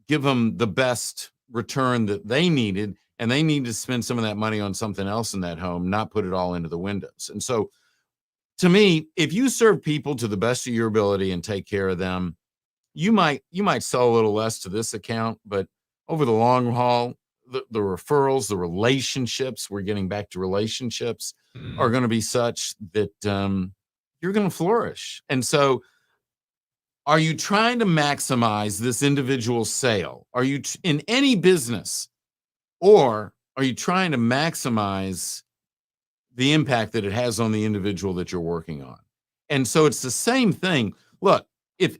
give them the best return that they needed, and they need to spend some of that money on something else in that home, not put it all into the windows. And so to me, if you serve people to the best of your ability and take care of them, you might sell a little less to this account, but over the long haul, the referrals, the relationships, we're getting back to relationships, are going to be such that you're going to flourish. And so are you trying to maximize this individual sale? Are you in any business, or are you trying to maximize the impact that it has on the individual that you're working on? And so it's the same thing. Look, if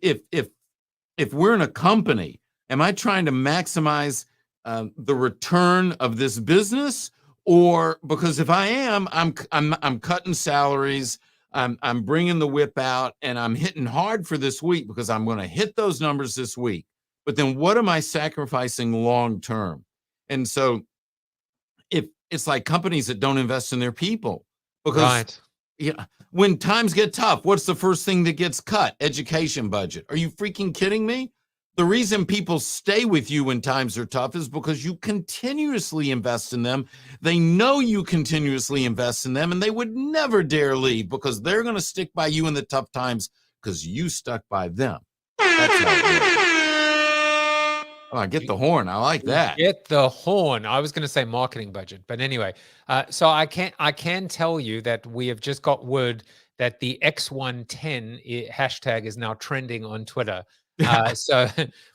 we're in a company, am I trying to maximize the return of this business? Or because if I am, I'm cutting salaries, I'm bringing the whip out, and I'm hitting hard for this week because I'm going to hit those numbers this week. But then what am I sacrificing long term? And so if it's like companies that don't invest in their people, because when times get tough, what's the first thing that gets cut? Education budget. Are you freaking kidding me? The reason people stay with you when times are tough is because you continuously invest in them. They know you continuously invest in them, and they would never dare leave because they're going to stick by you in the tough times because you stuck by them. That's how it works. Oh, I get the horn. I like that. Get the horn. I was going to say marketing budget, but anyway. So I can tell you that we have just got word that the X110 hashtag is now trending on Twitter. So,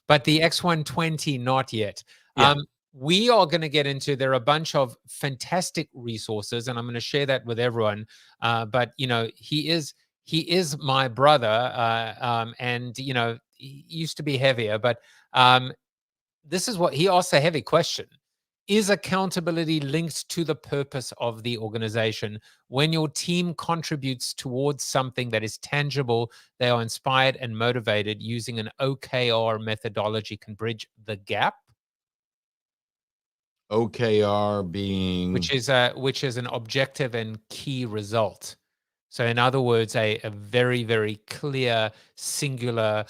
but the X120, not yet. Yeah. We are going to get into, there are a bunch of fantastic resources, and I'm going to share that with everyone. But he is my brother, and he used to be heavier, but this is what he asked: a heavy question. Is accountability linked to the purpose of the organization? When your team contributes towards something that is tangible, they are inspired and motivated. Using an OKR methodology can bridge the gap. OKR being, which is an objective and key result. So in other words, a very, very clear, singular,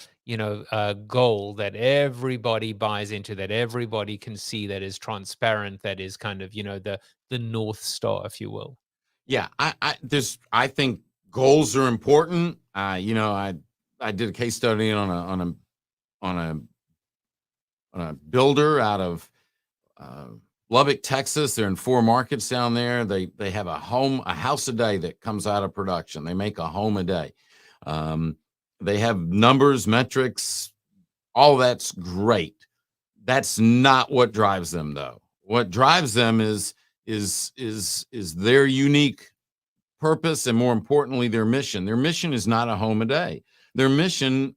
goal that everybody buys into, that everybody can see, that is transparent, that is kind of, the North Star, if you will. Yeah, I think goals are important. I did a case study on a builder out of Lubbock, Texas. They're in 4 markets down there. They have a house a day that comes out of production. They make a home a day. They have numbers, metrics, all that's great. That's not what drives them, though. What drives them is their unique purpose, and more importantly, their mission. Their mission is not a home a day. Their mission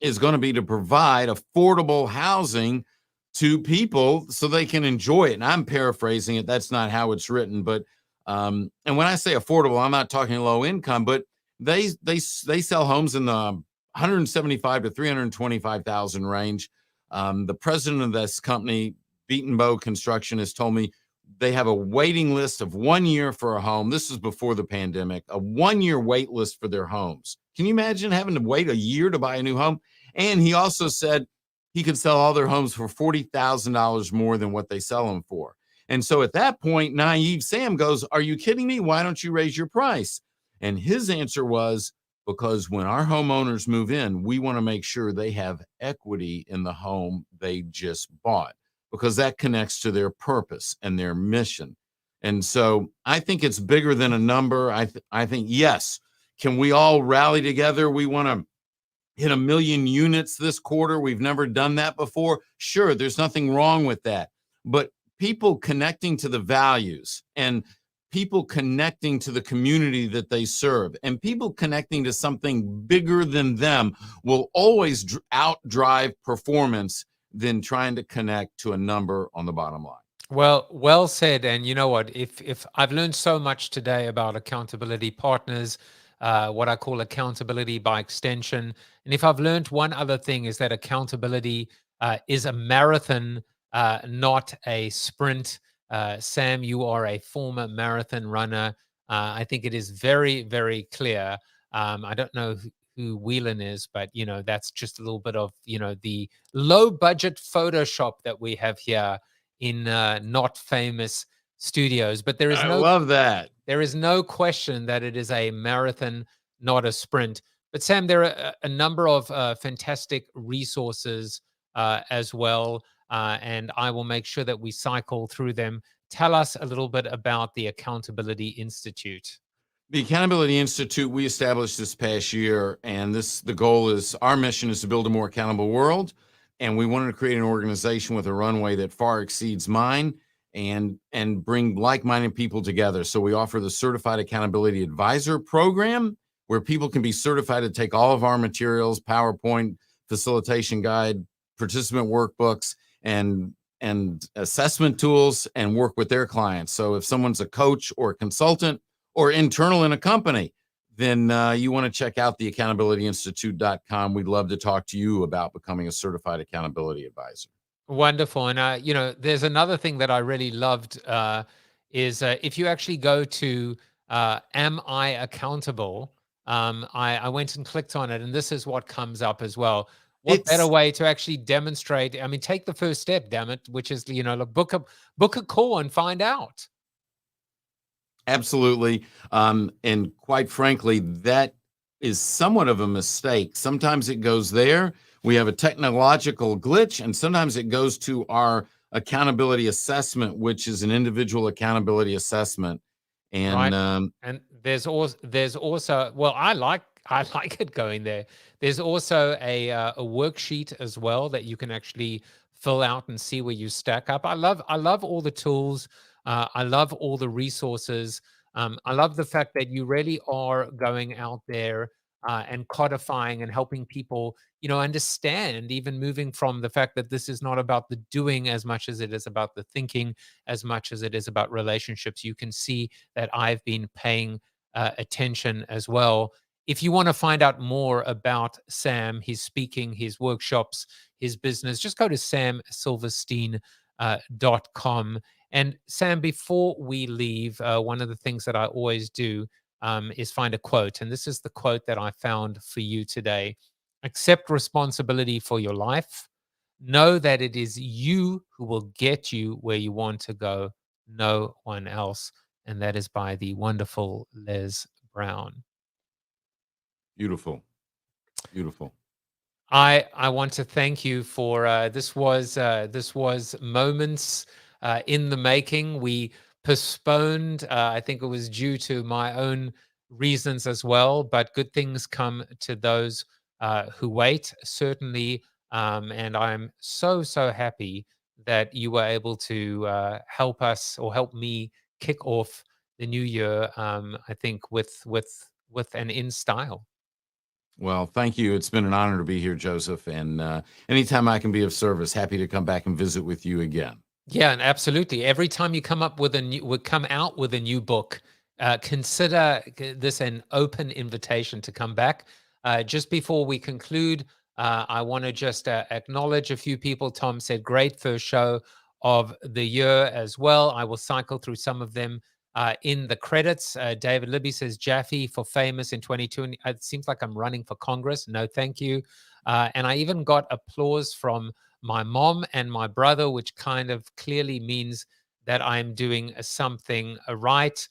is going to be to provide affordable housing to people so they can enjoy it. And I'm paraphrasing it. That's not how it's written. But and when I say affordable, I'm not talking low income, but they sell homes in the 175 to 325,000 range. The president of this company, Beaton Bow Construction, has told me they have a waiting list of 1 year for a home. This is before the pandemic, a 1 year wait list for their homes. Can you imagine having to wait a year to buy a new home? And he also said he could sell all their homes for $40,000 more than what they sell them for. And so at that point, naive Sam goes, "Are you kidding me? Why don't you raise your price?" And his answer was, because when our homeowners move in, we want to make sure they have equity in the home they just bought, because that connects to their purpose and their mission. And so I think it's bigger than a number. I think, yes, can we all rally together? We want to hit 1 million units this quarter. We've never done that before. Sure, there's nothing wrong with that. But people connecting to the values, and people connecting to the community that they serve, and people connecting to something bigger than them will always outdrive performance than trying to connect to a number on the bottom line. Well said. And you know what? If I've learned so much today about accountability partners, what I call accountability by extension. And if I've learned one other thing, is that accountability is a marathon, not a sprint. Sam, you are a former marathon runner. I think it is very, very clear. I don't know who Whelan is, but that's just a little bit of the low budget Photoshop that we have here in not famous studios. But there is I love that. There is no question that it is a marathon, not a sprint. But Sam, there are a number of fantastic resources as well, and I will make sure that we cycle through them. Tell us a little bit about the Accountability Institute. The Accountability Institute we established this past year, and the goal is, our mission is to build a more accountable world, and we wanted to create an organization with a runway that far exceeds mine, and bring like-minded people together. So we offer the Certified Accountability Advisor program, where people can be certified to take all of our materials, PowerPoint, facilitation guide, participant workbooks, and assessment tools, and work with their clients. So if someone's a coach or a consultant or internal in a company, then you want to check out the accountabilityinstitute.com. We'd love to talk to you about becoming a certified accountability advisor. Wonderful. And, there's another thing that I really loved is if you actually go to Am I Accountable? I went and clicked on it, and this is what comes up as well. What better way to actually demonstrate? I mean, take the first step, damn it, which is, book a call and find out. Absolutely. And quite frankly, that is somewhat of a mistake. Sometimes it goes there. We have a technological glitch, and sometimes it goes to our accountability assessment, which is an individual accountability assessment. And right. And there's also, well, I like like it going there. There's also a worksheet as well that you can actually fill out and see where you stack up. I love all the tools. I love all the resources. I love the fact that you really are going out there and codifying and helping people, understand, even moving from the fact that this is not about the doing as much as it is about the thinking, as much as it is about relationships. You can see that I've been paying attention as well. If you want to find out more about Sam, his speaking, his workshops, his business, just go to samsilverstein.com. And Sam, before we leave, one of the things that I always do is find a quote. And this is the quote that I found for you today. Accept responsibility for your life. Know that it is you who will get you where you want to go, no one else. And that is by the wonderful Les Brown. Beautiful. Beautiful. I want to thank you for this was moments in the making. We postponed. I think it was due to my own reasons as well, but good things come to those who wait, certainly. And I'm so happy that you were able to help us or help me kick off the new year, I think with an in style. Well, thank you. It's been an honor to be here, Joseph. And anytime I can be of service, happy to come back and visit with you again. Yeah, and absolutely. Every time you come out with a new book, consider this an open invitation to come back. Just before we conclude, I want to just acknowledge a few people. Tom said, great first show of the year as well. I will cycle through some of them in the credits. David Libby says, Jaffe for famous in 2020. It seems like I'm running for Congress. No, thank you. And I even got applause from my mom and my brother, which kind of clearly means that I'm doing something right.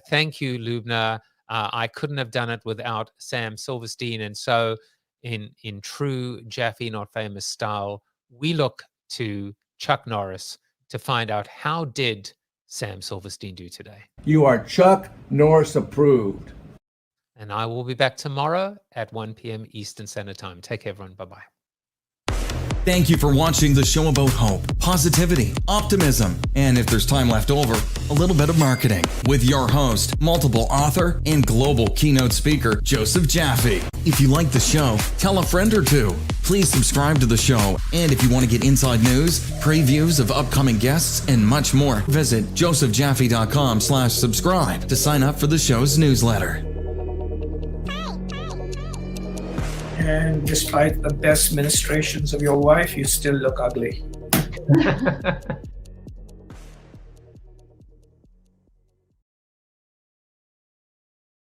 Thank you, Lubna. I couldn't have done it without Sam Silverstein. And so in true Jaffe Not Famous style, we look to Chuck Norris to find out, how did Sam Silverstein do today? You are Chuck Norris approved. And I will be back tomorrow at 1 p.m. Eastern Standard Time. Take care, everyone. Bye-bye. Thank you for watching the show about hope, positivity, optimism, and if there's time left over, a little bit of marketing with your host, multiple author, and global keynote speaker, Joseph Jaffe. If you like the show, tell a friend or two. Please subscribe to the show. And if you want to get inside news, previews of upcoming guests, and much more, visit josephjaffe.com/subscribe to sign up for the show's newsletter. And despite the best ministrations of your wife, you still look ugly.